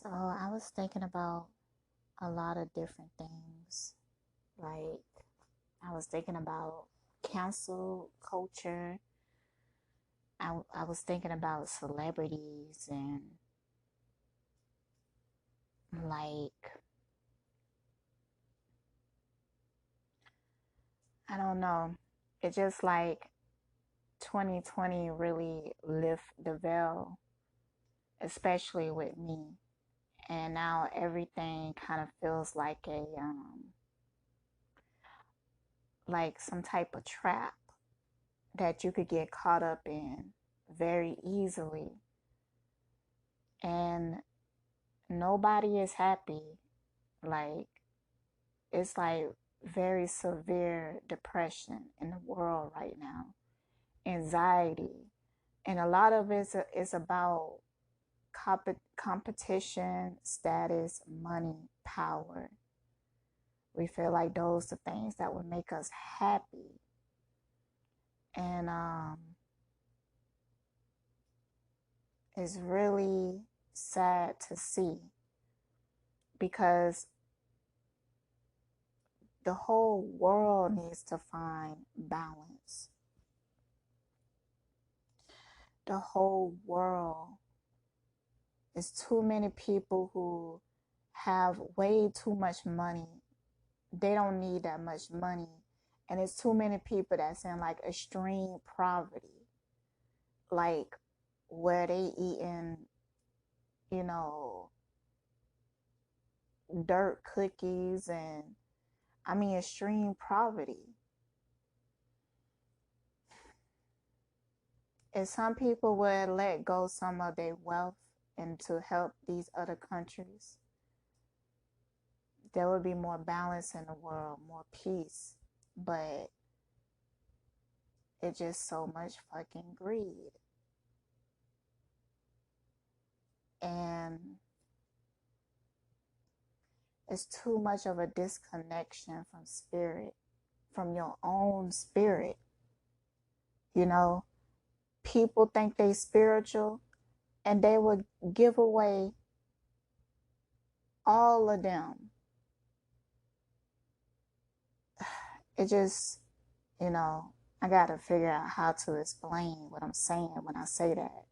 So I was thinking about a lot of different things. Like I was thinking about cancel culture. I was thinking about celebrities and like I don't know. It just like 2020 really lift the veil, especially with me. And now everything kind of feels like some type of trap that you could get caught up in very easily. And nobody is happy. Like, it's like very severe depression in the world right now, anxiety. And a lot of it is about competition, status, money, power. We feel like those are things that would make us happy. And it's really sad to see because the whole world needs to find balance. The whole world. Is too many people who have way too much money. They don't need that much money. And it's too many people that's in like extreme poverty. Like where they eating, you know, dirt cookies and I mean extreme poverty. If some people would let go some of their wealth and to help these other countries, there would be more balance in the world, more peace. But it's just so much fucking greed. And it's too much of a disconnection from spirit, from your own spirit. You know, people think they spiritual and they would give away all of them. It just, you know, I got to figure out how to explain what I'm saying when I say that.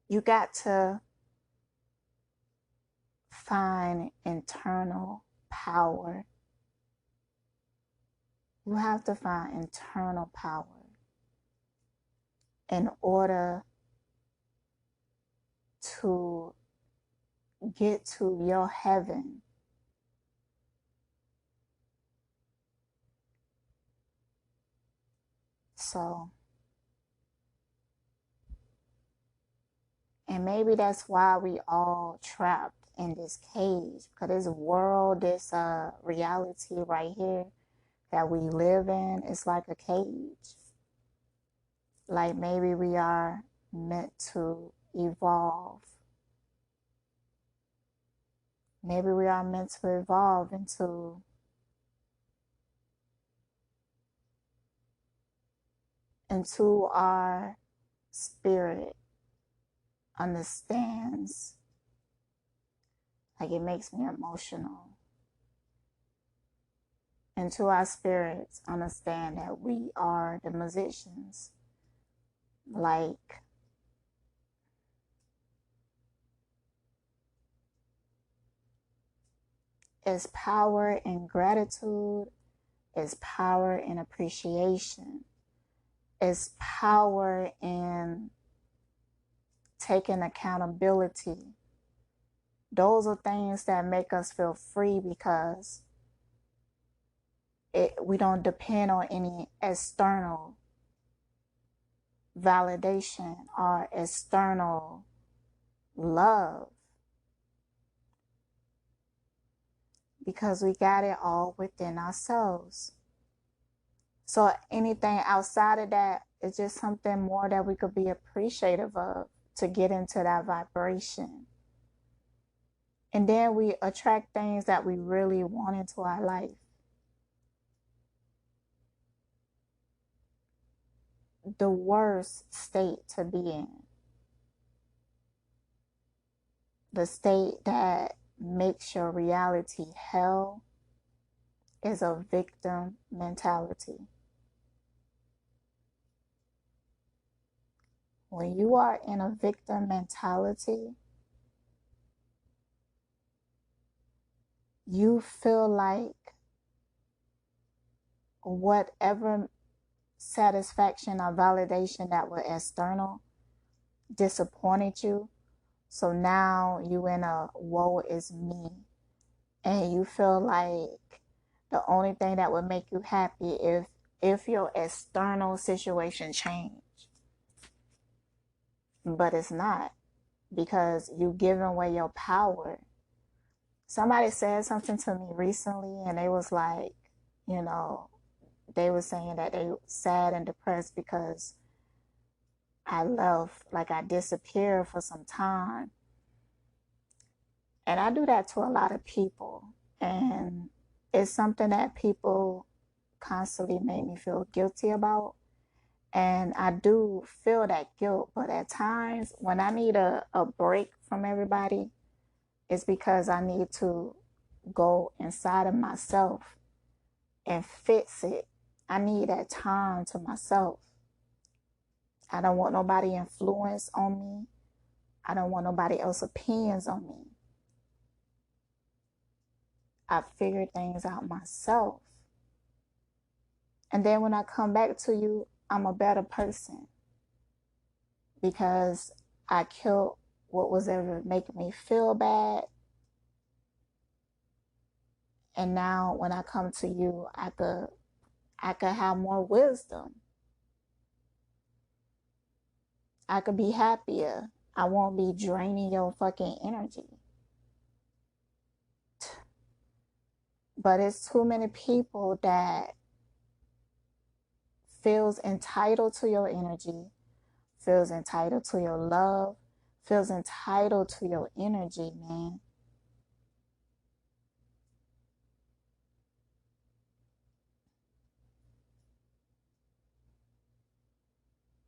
You got to find internal power. You have to find internal power in order to get to your heaven. So, and maybe that's why we all trapped in this cage, because this world, this reality right here that we live in is like a cage. Like maybe we are meant to evolve. Maybe we are meant to evolve into our spirit understands. Like it makes me emotional. Into our spirits understand that we are the musicians. Like it's power in gratitude, it's power in appreciation, it's power in taking accountability. Those are things that make us feel free because we don't depend on any external validation or external love because we got it all within ourselves. So anything outside of that is just something more that we could be appreciative of to get into that vibration. And then we attract things that we really want into our life. The worst state to be in The state that makes your reality hell is a victim mentality. When you are in a victim mentality, you feel like whatever satisfaction or validation that was external disappointed you. So now you in a woe is me. And you feel like the only thing that would make you happy if your external situation changed. But it's not, because you giving away your power. Somebody said something to me recently and they was like, you know, they were saying that they sad and depressed because I left, like I disappeared for some time. And I do that to a lot of people. And it's something that people constantly make me feel guilty about. And I do feel that guilt. But at times when I need a break from everybody, it's because I need to go inside of myself and fix it. I need that time to myself. I don't want nobody influence on me. I don't want nobody else's opinions on me. I figure things out myself. And then when I come back to you, I'm a better person because I killed what was ever making me feel bad. And now when I come to you, I could have more wisdom. I could be happier. I won't be draining your fucking energy. But it's too many people that feels entitled to your energy, feels entitled to your love, feels entitled to your energy, man.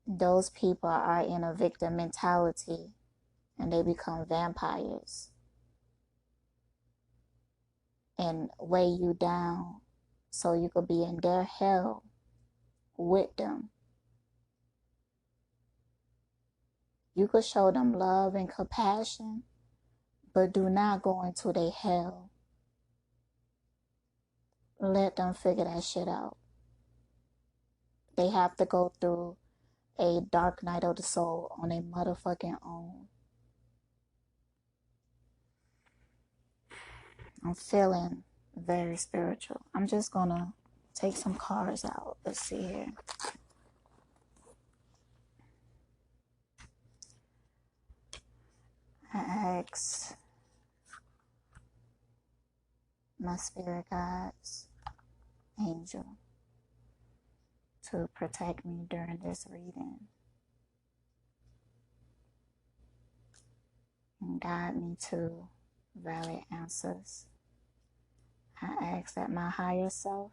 Those people are in a victim mentality and they become vampires and weigh you down so you could be in their hell with them. You could show them love and compassion, but do not go into their hell. Let them figure that shit out. They have to go through a dark night of the soul on a motherfucking own. I'm feeling very spiritual. I'm just gonna take some cards out. Let's see here. I ask my spirit guides, angel, to protect me during this reading and guide me to valid answers. I ask that my higher self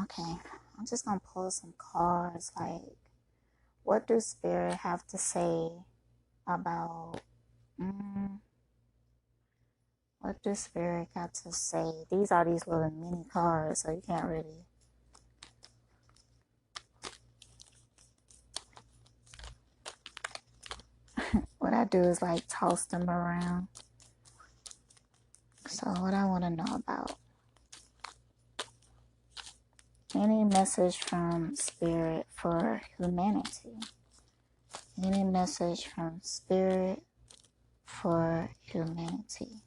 okay, I'm just gonna pull some cards. Like, what do spirit have to say about what does spirit got to say? These are these little mini cards, so you can't really what I do is like toss them around. So what I want to know about, any message from spirit for humanity? Any message from spirit for humanity?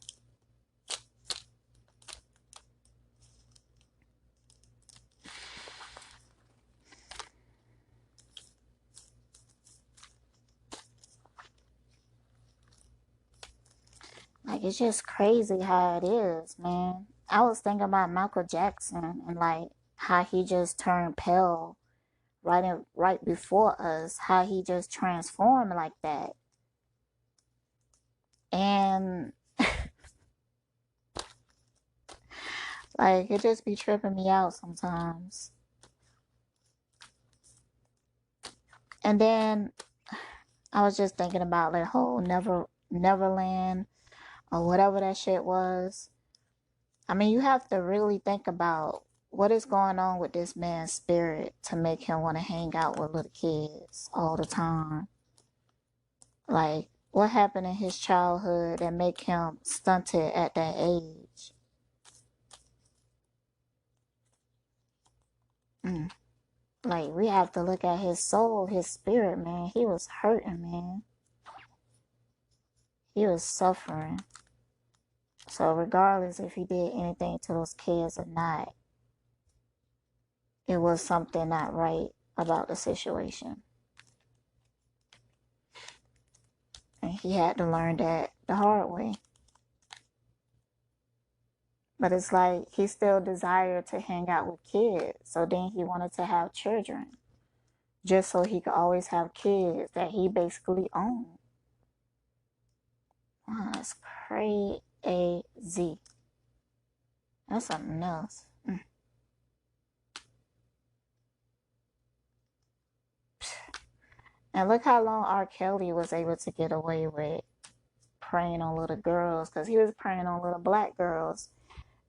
Like, it's just crazy how it is, man. I was thinking about Michael Jackson and like how he just turned pale right before us, how he just transformed like that. And Like, it just be tripping me out sometimes. And then I was just thinking about that whole Neverland or whatever that shit was. I mean, you have to really think about what is going on with this man's spirit to make him want to hang out with little kids all the time. Like, what happened in his childhood that make him stunted at that age? Mm. Like, we have to look at his soul, his spirit, man. He was hurting, man. He was suffering. So regardless if he did anything to those kids or not, it was something not right about the situation. And he had to learn that the hard way. But it's like he still desired to hang out with kids. So then he wanted to have children. Just so he could always have kids that he basically owned. Wow, that's crazy. That's something else. And look how long R. Kelly was able to get away with preying on little girls, because he was preying on little black girls.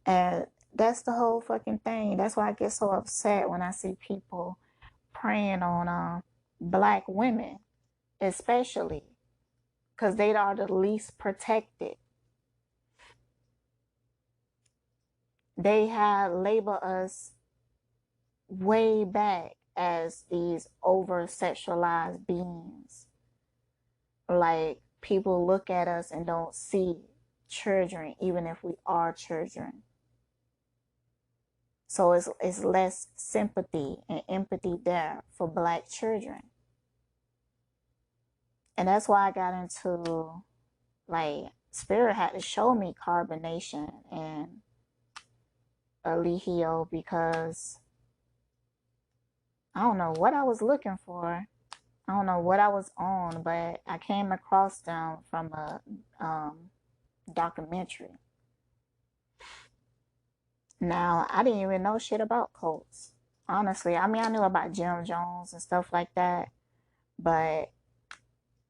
And that's the whole fucking thing. That's why I get so upset when I see people preying on black women, especially because they are the least protected. They have labeled us way back as these over sexualized beings. Like, people look at us and don't see children, even if we are children. So it's less sympathy and empathy there for black children. And that's why I got into, like, Spirit had to show me carbonation and Eligio, because I don't know what I was looking for. I don't know what I was on, but I came across them from a documentary. Now, I didn't even know shit about cults. Honestly, I mean, I knew about Jim Jones and stuff like that, but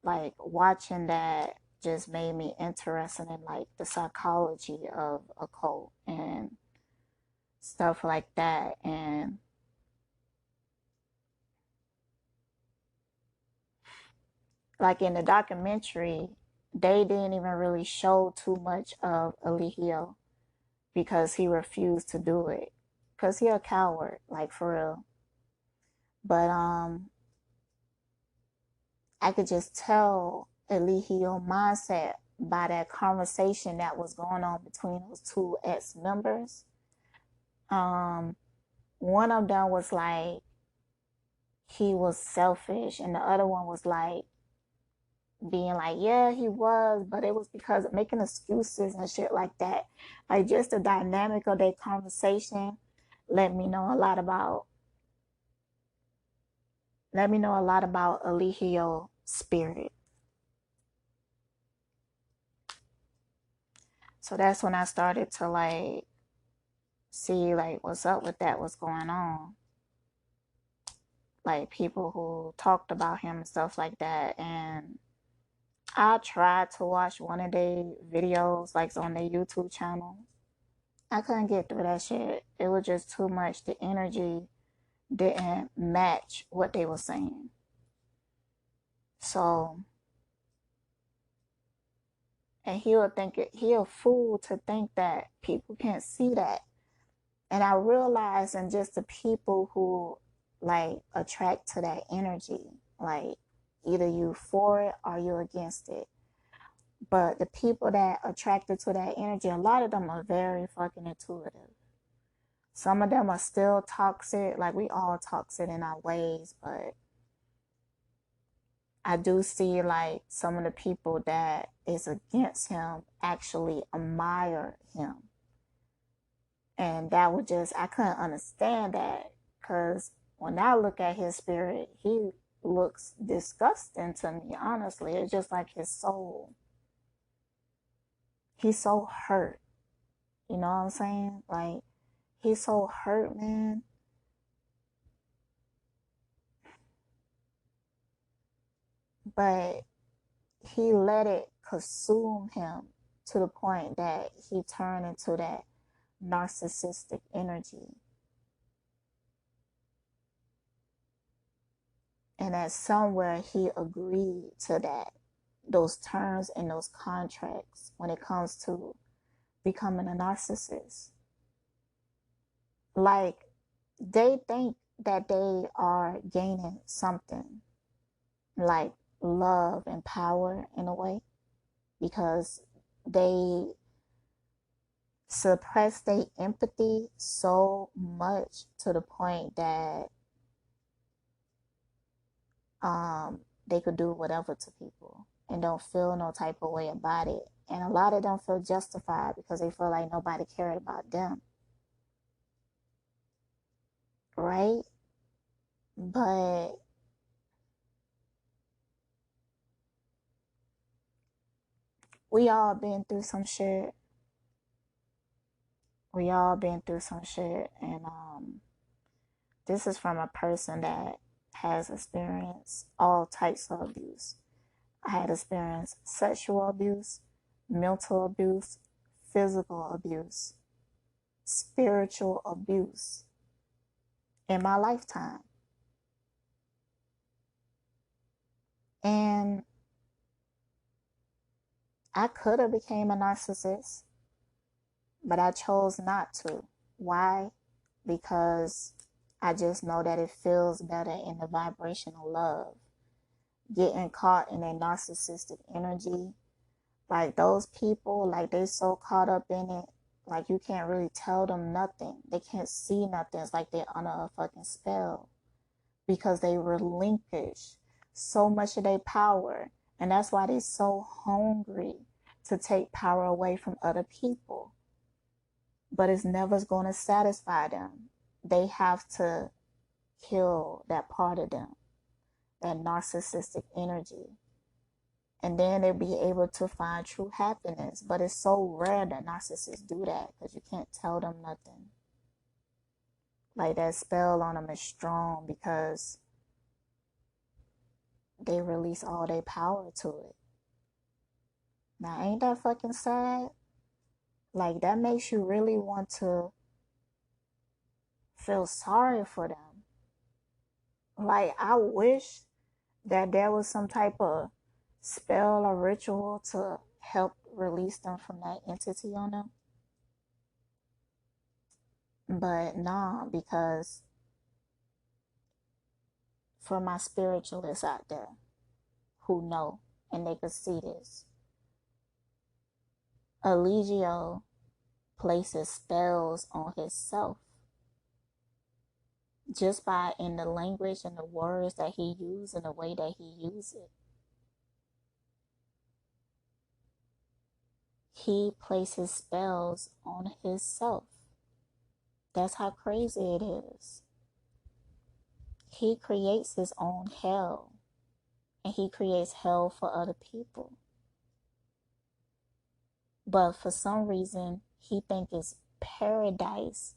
like watching that just made me interested in like the psychology of a cult and stuff like that. And like in the documentary, they didn't even really show too much of Eligio because he refused to do it, because he a coward, like, for real. But I could just tell Eligio mindset by that conversation that was going on between those two ex-members. One of them was like he was selfish, and the other one was like being like, yeah, he was, but it was because of making excuses and shit like that. Like, just the dynamic of their conversation let me know a lot about Eligio spirit. So that's when I started to like see like what's up with that, what's going on. Like, people who talked about him and stuff like that. And I tried to watch one of their videos, like on their YouTube channel. I couldn't get through that shit. It was just too much. The energy didn't match what they were saying. So, and he a fool to think that people can't see that. And I realized, and just the people who like attract to that energy, like either you for it or you against it. But the people that attracted to that energy, a lot of them are very fucking intuitive. Some of them are still toxic, like we all toxic in our ways, but I do see like some of the people that is against him actually admire him. And that would just, I couldn't understand that, because when I look at his spirit, he looks disgusting to me, honestly. It's just like his soul. He's so hurt. You know what I'm saying? Like, He's so hurt, man. But he let it consume him to the point that he turned into that narcissistic energy. And that somewhere he agreed to that, those terms and those contracts when it comes to becoming a narcissist. Like, they think that they are gaining something like love and power in a way, because they suppress their empathy so much to the point that they could do whatever to people and don't feel no type of way about it. And a lot of them feel justified because they feel like nobody cared about them, right? But we all been through some shit. We all been through some shit, and this is from a person that has experienced all types of abuse. I had experienced sexual abuse, mental abuse, physical abuse, spiritual abuse in my lifetime. And I could have became a narcissist, but I chose not to. Why? Because I just know that it feels better in the vibrational love. Getting caught in a narcissistic energy, like those people, like they so caught up in it, like you can't really tell them nothing. They can't see nothing. It's like they're under a fucking spell because they relinquish so much of their power. And that's why they're so hungry to take power away from other people. But it's never going to satisfy them. They have to kill that part of them, that narcissistic energy. And then they'll be able to find true happiness. But it's so rare that narcissists do that because you can't tell them nothing. Like that spell on them is strong because they release all their power to it. Now, ain't that fucking sad? Like, that makes you really want to feel sorry for them. Like, I wish that there was some type of spell or ritual to help release them from that entity on them. But nah, because for my spiritualists out there who know and they could see this, Eligio places spells on himself just by in the language and the words that he uses and the way that he uses it. He places spells on himself. That's how crazy it is. He creates his own hell, and he creates hell for other people. But for some reason, he thinks it's paradise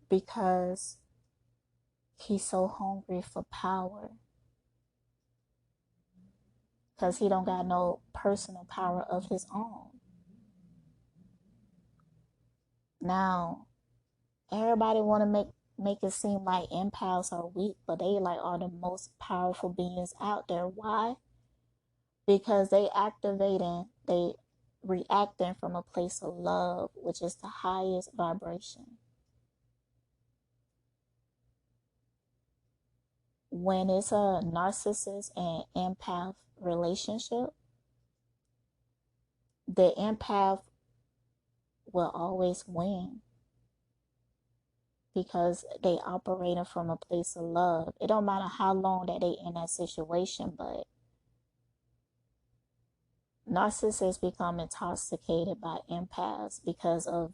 because he's so hungry for power. Because he don't got no personal power of his own. Now, everybody want to make it seem like empaths are weak, but they like are the most powerful beings out there. Why? Because they reacting from a place of love, which is the highest vibration. When it's a narcissist and empath relationship, the empath will always win because they operating from a place of love. It don't matter how long that they in that situation, but narcissists become intoxicated by empaths because of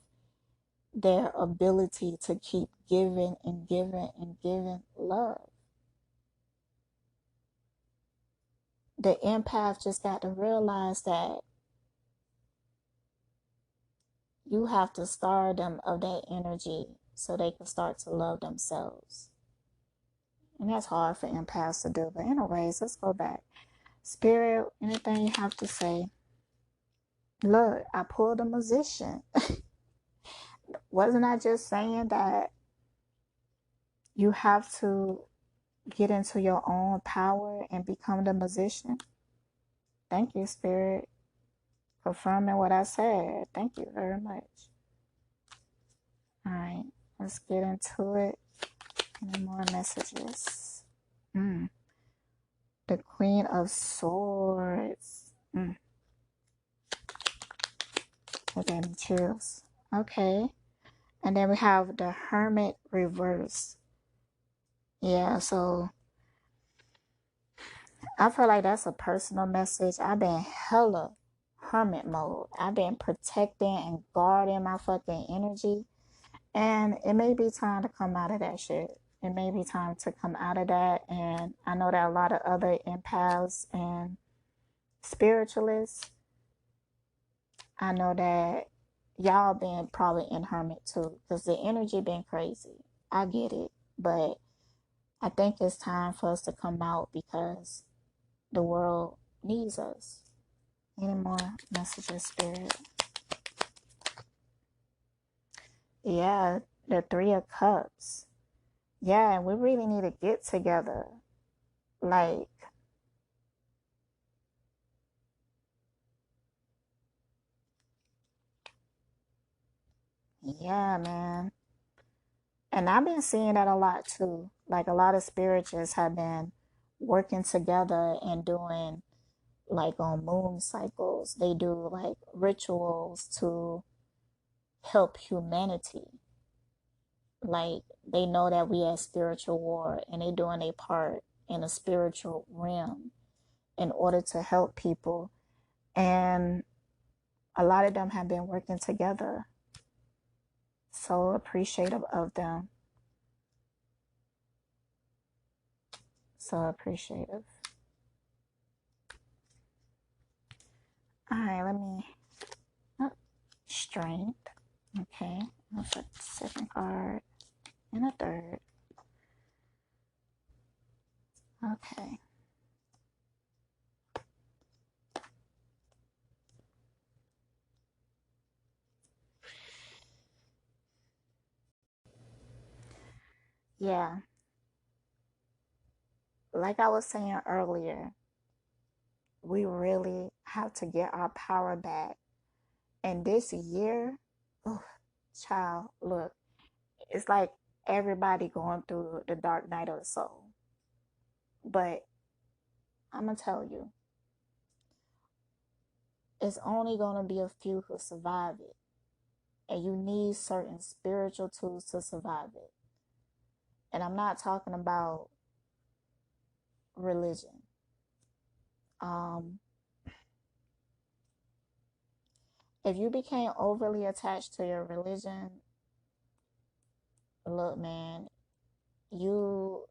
their ability to keep giving and giving and giving love. The empath just got to realize that You have to starve them of that energy so they can start to love themselves. And that's hard for empaths to do. But anyways, let's go back. Spirit, anything you have to say? Look, I pulled a musician. Wasn't I just saying that you have to get into your own power and become the musician? Thank you, Spirit, confirming what I said. Thank you very much. All right, let's get into it. Any more messages? The Queen of Swords. That gave me chills. Okay. And then we have the Hermit reverse. Yeah, so I feel like that's a personal message. I've been hella hermit mode. I've been protecting and guarding my fucking energy. And it may be time to come out of that shit. It may be time to come out of that. And I know that a lot of other empaths and spiritualists, I know that y'all been probably in hermit too. Because the energy been crazy. I get it. But I think it's time for us to come out because the world needs us. Any more messages, Spirit? Yeah, the Three of Cups. Yeah, and we really need to get together. Like, yeah, man. And I've been seeing that a lot too. Like, a lot of spiritualists have been working together and doing, like, on moon cycles, they do like rituals to help humanity. Like, they know that we at spiritual war and they doing a part in a spiritual realm in order to help people. And a lot of them have been working together. So appreciative of them. So appreciative. All right, let me. Oh, strength. Okay. That's a second card and a third. Okay. Yeah. Like I was saying earlier, we really have to get our power back. And this year, oh, child, look, it's like everybody going through the dark night of the soul. But I'm going to tell you, it's only going to be a few who survive it. And you need certain spiritual tools to survive it. And I'm not talking about religion. If you became overly attached to your religion, look, man, you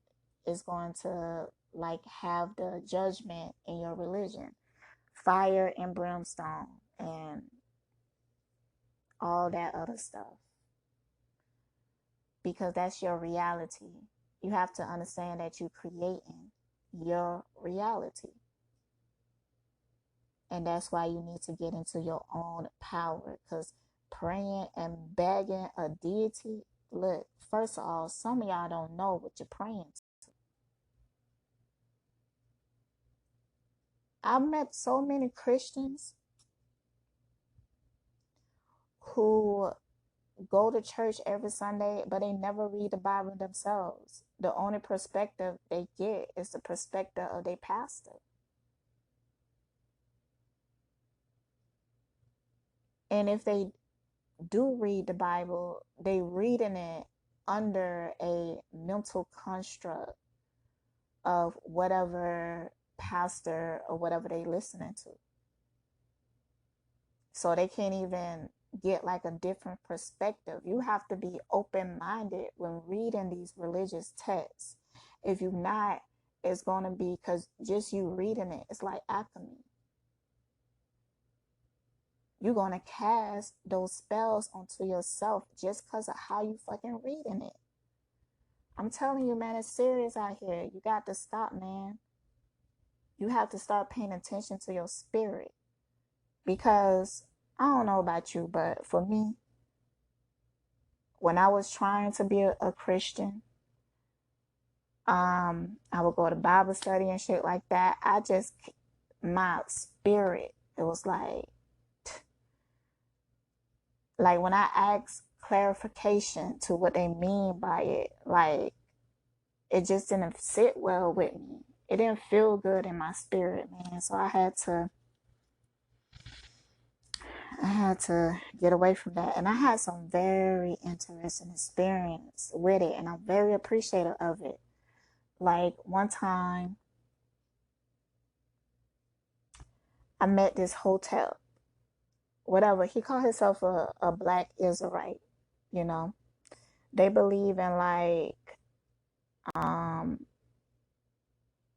is going to like have the judgment in your religion, fire and brimstone, and all that other stuff, because that's your reality. You have to understand that you're creating your reality. And that's why you need to get into your own power. Because praying and begging a deity, look, first of all, some of y'all don't know what you're praying to. I've met so many Christians who go to church every Sunday, but they never read the Bible themselves. The only perspective they get is the perspective of their pastor. And if they do read the Bible, they reading it under a mental construct of whatever pastor or whatever they listening to. So they can't even get like a different perspective. You have to be open-minded when reading these religious texts. If you're not, it's going to be because just you reading it, it's like alchemy. you're going to cast those spells onto yourself just because of how you fucking reading it. I'm telling you, man, it's serious out here. You got to stop, man. You have to start paying attention to your spirit. Because I don't know about you, but for me, when I was trying to be a Christian, I would go to Bible study and shit like that. My spirit, it was like when I asked clarification to what they mean by it, like it just didn't sit well with me. It didn't feel good in my spirit, man. So I had to get away from that. And I had some very interesting experience with it, and I'm very appreciative of it. Like one time I met this hotel, whatever. He called himself a black Israelite, you know. They believe in um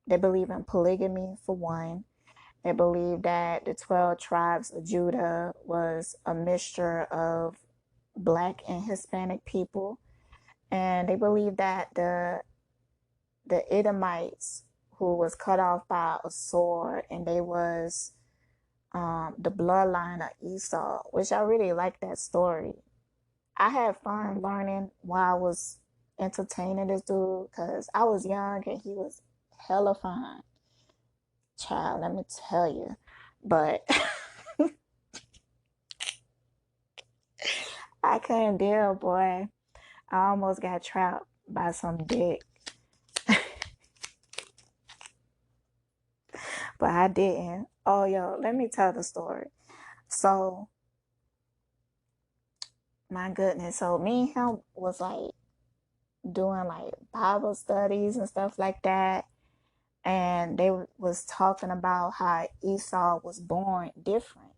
they believe in polygamy for one. They believe that the 12 tribes of Judah was a mixture of black and Hispanic people. And they believe that the Edomites, who was cut off by a sword, and they was the bloodline of Esau, which I really like that story. I had fun learning while I was entertaining this dude because I was young and he was hella fine. Child, let me tell you. But I couldn't deal, boy. I almost got trapped by some dick, but I didn't. Oh, yo, let me tell the story. So, my goodness. So, me and him was like doing like Bible studies and stuff like that. And they was talking about how Esau was born different.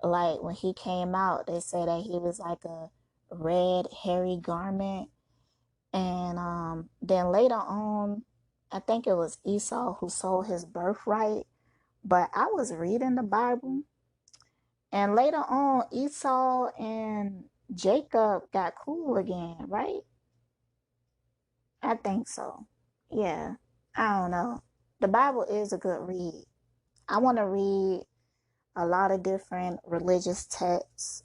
Like when he came out, they said that he was like a red, hairy garment. And then later on, I think it was Esau who sold his birthright. But I was reading the Bible, and later on, Esau and Jacob got cool again, right? I think so. Yeah. I don't know. The Bible is a good read. I want to read a lot of different religious texts,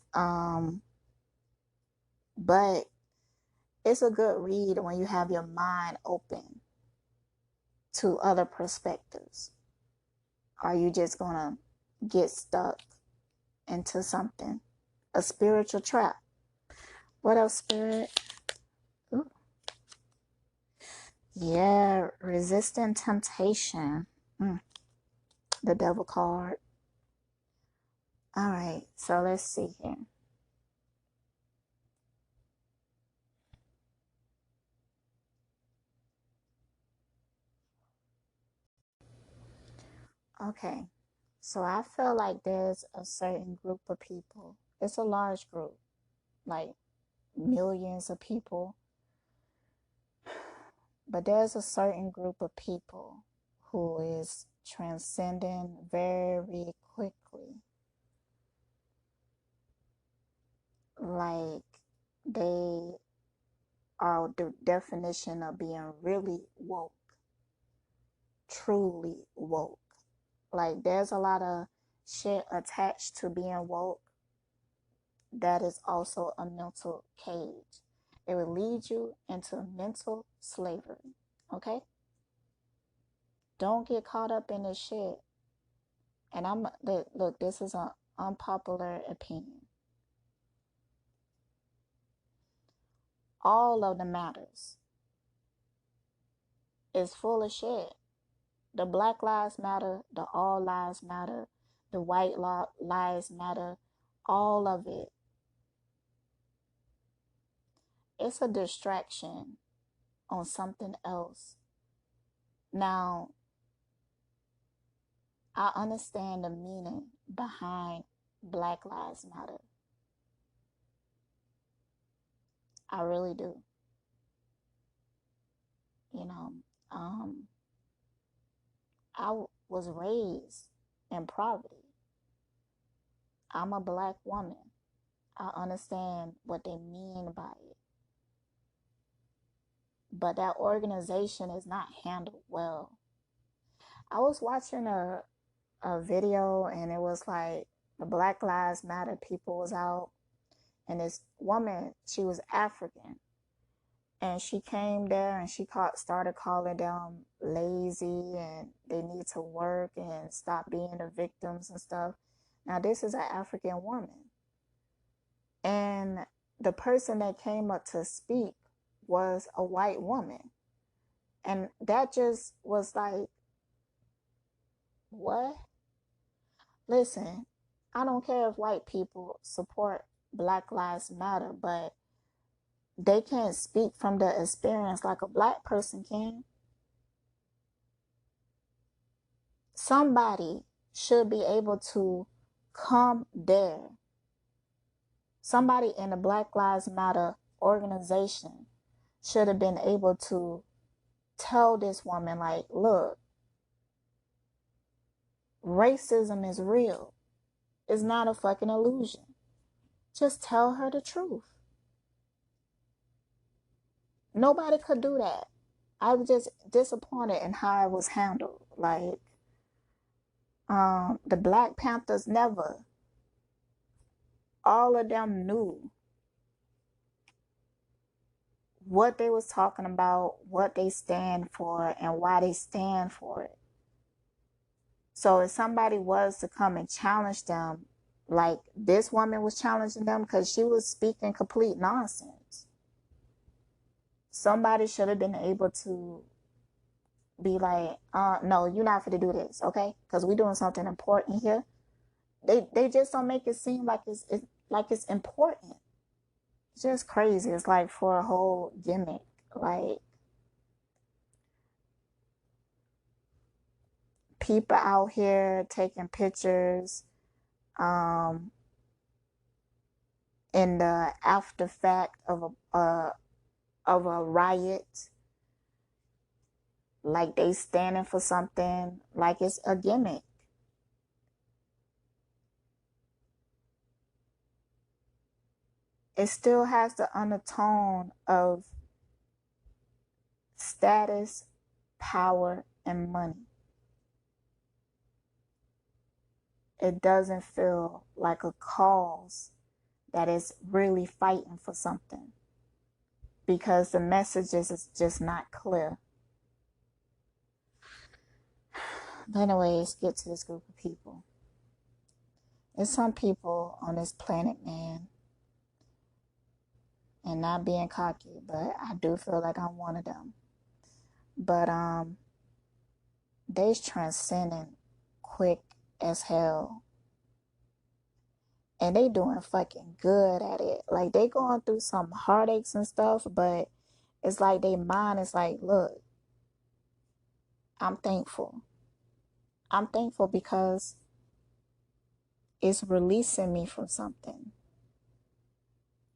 but it's a good read when you have your mind open to other perspectives. Are you just going to get stuck into something? A spiritual trap. What else, spirit? Ooh. Yeah, resisting temptation. The devil card. All right, so let's see here. Okay, so I feel like there's a certain group of people. It's a large group, like millions of people. But there's a certain group of people who is transcending very quickly. Like they are the definition of being really woke, truly woke. Like there's a lot of shit attached to being woke that is also a mental cage. It will lead you into mental slavery. Okay? Don't get caught up in this shit. And look, this is an unpopular opinion. All of the matters is full of shit. The Black Lives Matter, the All Lives Matter, the White Lives Matter, all of it. It's a distraction on something else. Now, I understand the meaning behind Black Lives Matter. I really do. You know, I was raised in poverty. I'm a black woman. I understand what they mean by it. But that organization is not handled well. I was watching a video and it was like the Black Lives Matter people was out, and this woman, she was African, and she came there and started calling them lazy and they need to work and stop being the victims and stuff. Now this is an African woman, and the person that came up to speak was a white woman, and that just was like, what? Listen, I don't care if white people support Black Lives Matter, but they can't speak from the experience like a black person can. Somebody should be able to come there. Somebody in the Black Lives Matter organization should have been able to tell this woman, like, look, racism is real. It's not a fucking illusion. Just tell her the truth. Nobody could do that. I was just disappointed in how it was handled. Like, the Black Panthers never. All of them knew what they was talking about, what they stand for, and why they stand for it. So if somebody was to come and challenge them, like this woman was challenging them because she was speaking complete nonsense, somebody should have been able to be like, no, you're not going to do this, okay? Because we're doing something important here. They just don't make it seem like it's important. It's just crazy. It's like for a whole gimmick. Like, people out here taking pictures in the after fact of a riot, like they standing for something, like it's a gimmick. It still has the undertone of status, power, and money. It doesn't feel like a cause that is really fighting for something, because the message is just not clear. But anyways, get to this group of people. There's some people on this planet, man, and not being cocky, but I do feel like I'm one of them. But they's transcending quick as hell, and they doing fucking good at it. Like, they going through some heartaches and stuff, but it's like they mind is like, look, I'm thankful. I'm thankful because it's releasing me from something.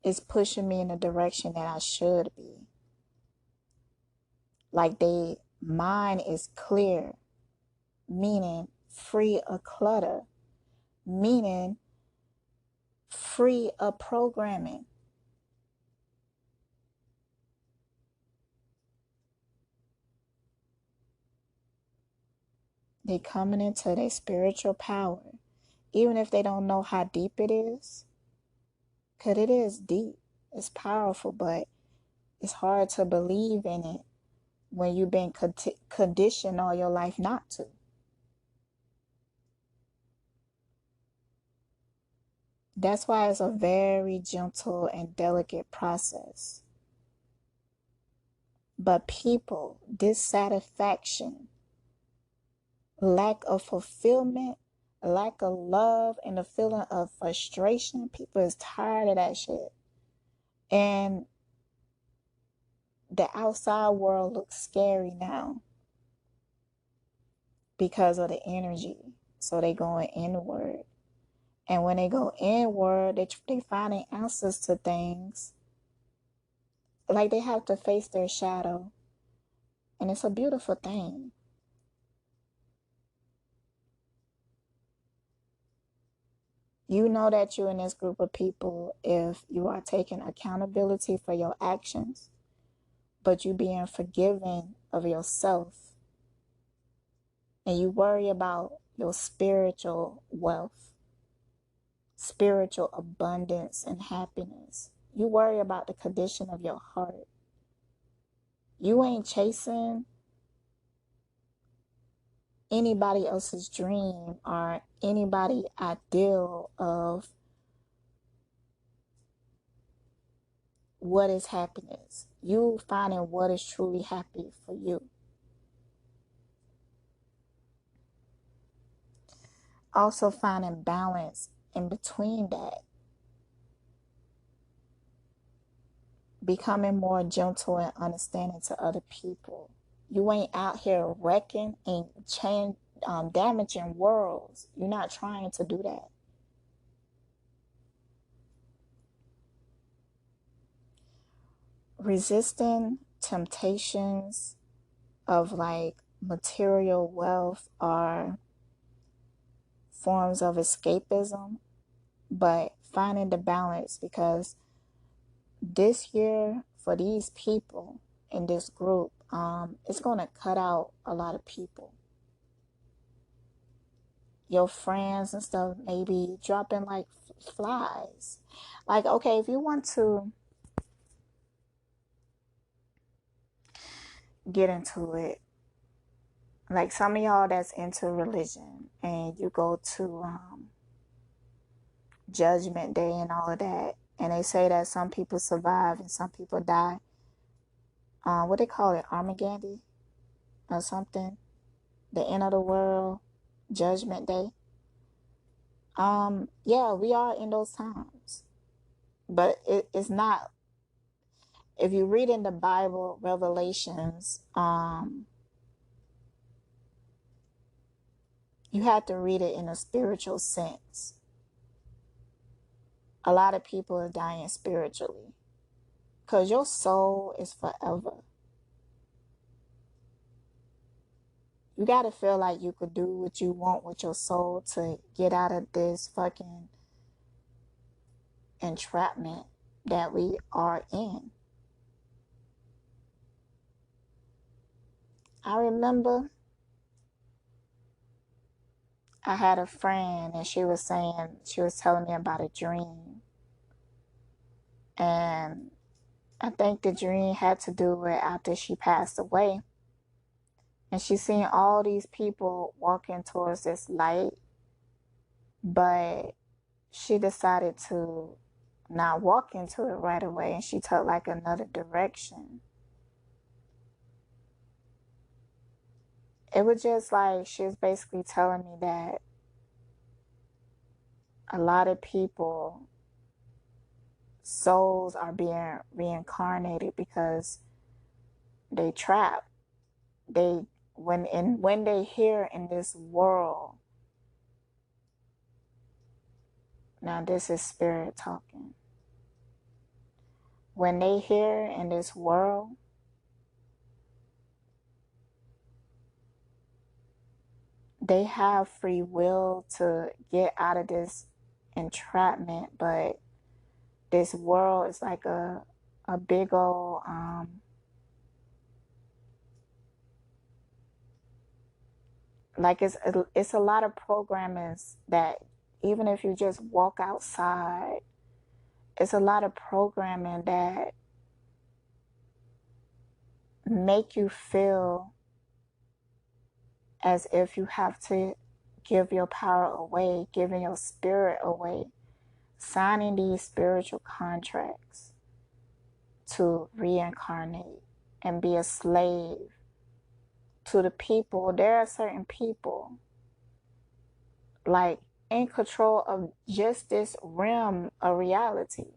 It's pushing me in the direction that I should be. Like, they mind is clear, meaning free of clutter, meaning free of programming. They coming into their spiritual power, even if they don't know how deep it is, because it is deep. It's powerful, but it's hard to believe in it when you've been conditioned all your life not to. That's why it's a very gentle and delicate process. But people, dissatisfaction, lack of fulfillment, lack of love, and the feeling of frustration, people is tired of that shit. And the outside world looks scary now because of the energy. So they going inward. And when they go inward, they finding answers to things. Like, they have to face their shadow. And it's a beautiful thing. You know that you're in this group of people if you are taking accountability for your actions, but you being forgiving of yourself, and you worry about your spiritual wealth, spiritual abundance and happiness. You worry about the condition of your heart. You ain't chasing anybody else's dream or anybody ideal of what is happiness. You finding what is truly happy for you. Also finding balance in between that. Becoming more gentle and understanding to other people. You ain't out here wrecking and damaging worlds. You're not trying to do that. Resisting temptations of like material wealth are forms of escapism, but finding the balance, because this year for these people in this group, it's going to cut out a lot of people. Your friends and stuff may be dropping like flies. Like, okay, if you want to get into it, like some of y'all that's into religion and you go to Judgment Day and all of that, and they say that some people survive and some people die. What they call it, Armageddon or something, the end of the world, Judgment Day. Yeah, we are in those times, but it's not. If you read in the Bible, Revelations, you have to read it in a spiritual sense. A lot of people are dying spiritually because your soul is forever. You got to feel like you could do what you want with your soul to get out of this fucking entrapment that we are in. I remember I had a friend and she was telling me about a dream. And I think the dream had to do with after she passed away. And she seen all these people walking towards this light, but she decided to not walk into it right away, and she took like another direction. It was just like she was basically telling me that a lot of people souls are being reincarnated because they trapped. When they hear in this world, now this is spirit talking. When they hear in this world, they have free will to get out of this entrapment, but this world is like a big old like it's a lot of programmings that even if you just walk outside, it's a lot of programming that make you feel as if you have to give your power away, giving your spirit away, signing these spiritual contracts to reincarnate and be a slave to the people. There are certain people like in control of just this realm of reality.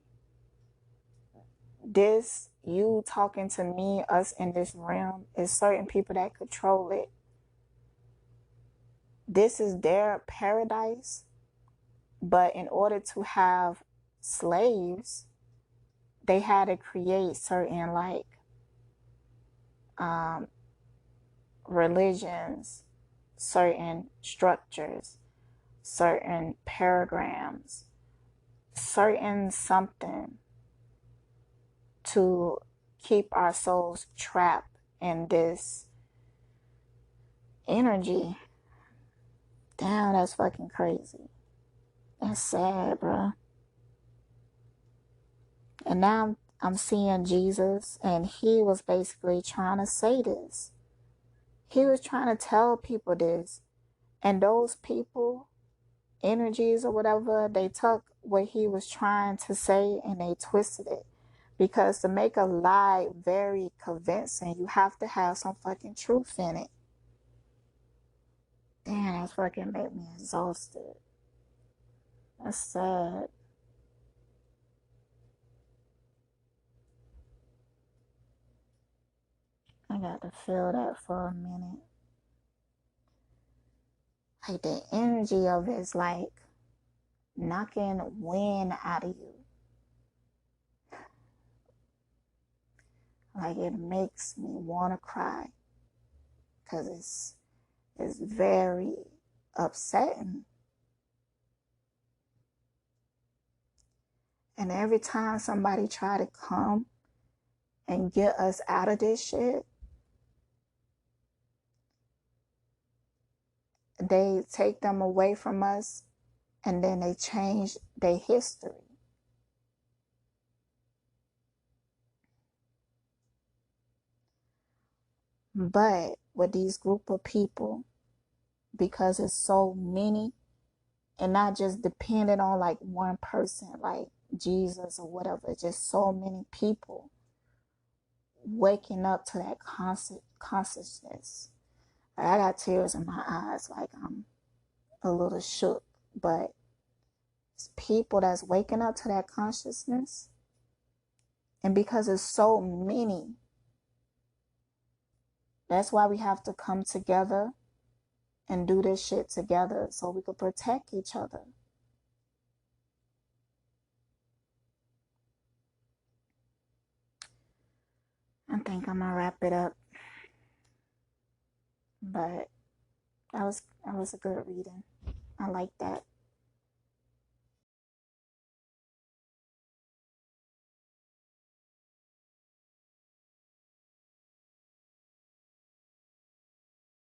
This, you talking to me, us in this realm, is certain people that control it. This is their paradise, but in order to have slaves, they had to create certain like religions, certain structures, certain paragrams, certain something to keep our souls trapped in this energy. Damn, that's fucking crazy. That's sad, bro. And now I'm seeing Jesus, and he was basically trying to say this. He was trying to tell people this. And those people, energies or whatever, they took what he was trying to say and they twisted it. Because to make a lie very convincing, you have to have some fucking truth in it. Damn, that fucking made me exhausted. That's sad. I got to feel that for a minute. Like the energy of it is like knocking wind out of you. Like it makes me want to cry. Because it's very upsetting. And every time somebody try to come and get us out of this shit, they take them away from us and then they change their history. But with these group of people, because it's so many, and not just dependent on like one person, like Jesus or whatever, just so many people waking up to that consciousness. Like, I got tears in my eyes, like I'm a little shook, but it's people that's waking up to that consciousness, and because it's so many, that's why we have to come together and do this shit together so we could protect each other. I think I'm gonna wrap it up, but that was a good reading. I like that.